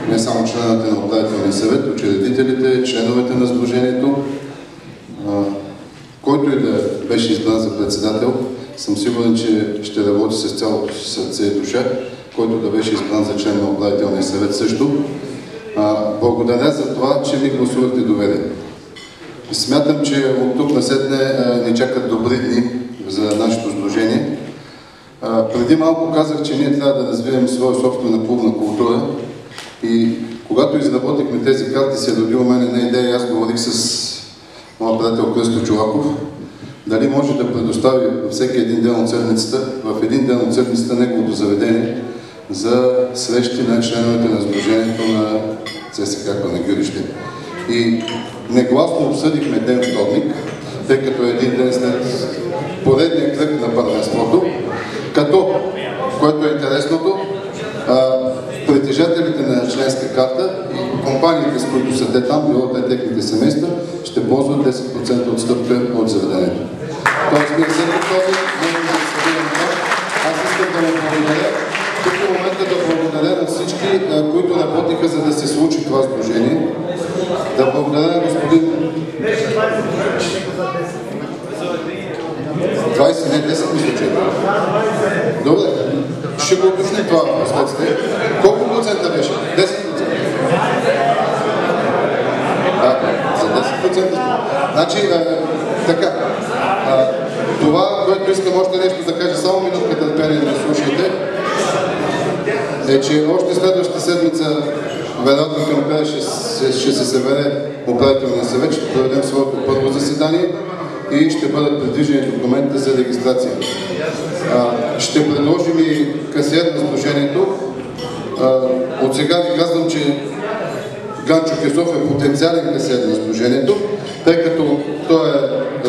не само членовете на управителния съвет, учредителите, членовете на сдружението. Който и да беше избран за председател, съм сигурен, че ще работи с цялото си сърце и душа, който да беше избран за член на управителния съвет също. Благодаря за това, че ми гласувахте доверие. Смятам, че от тук насетне ни чакат добри дни за нашето сдружение. Преди малко казах, че ние трябва да развием своя собствена клубна култура и когато изработихме тези карти, се роди у мен една идея и аз говорих с моят приятел Кръсто Чолаков, дали може да предостави във всеки един ден от седмицата, в един ден от седмицата неговото заведение за срещи на членовете на сдружението на ЦСКА Панагюрище. И негласно обсъдихме ден вторник, тъй като е един ден след поредния кръг на първенството, като, което е интересното, притежателите на членска карта и компаниите, с които са те там, било те техните семейства, ще ползват 10% отстъпка от заведението. Тоест, ние след този можем да събираме това. Аз искам да му благодаря. Тук е момента да благодаря на всички, които работиха, за да се случи това сдружение. Да благодаря на господин... 20, не 10 мисля, че. Добре, ще го уточним това в последствие. Колко процента беше? 10%? За 10%. Значи, така, това, което искам още нещо да кажа, само минутка търпение да слушайте, е, че още следващата седмица, вероятно към края ще се събере управителния съвет, ще проведем своето първо заседание и ще бъдат предвижени документите за регистрация. Ще предложим и касиер на сдружението. От сега ви казвам, че Ганчо Кесов е потенциален касиер на сдружението, тъй като той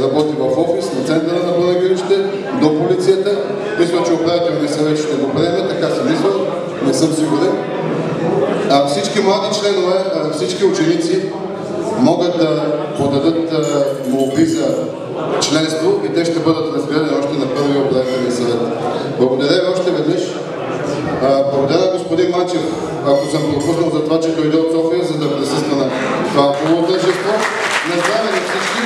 работи в офис на центъра на Панагюрище, до полицията. Мисля, че управителният съвет ще го приеме, така си мисля, не съм сигурен. Всички млади членове, всички ученици могат да подадат молби за членство и те ще бъдат разгледани още на първия управителен съвет. Благодаря ви още веднъж. Благодаря господин Манчев, ако съм пропуснал за това, че дойде от София, за да присъства на това хубаво тържество. На здраве на всички.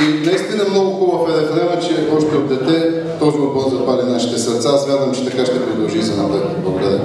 И наистина много хубав е рефрена, че още от дете този отбор запали нашите сърца. Аз вярвам, че така ще продължи и за напред. Благодаря.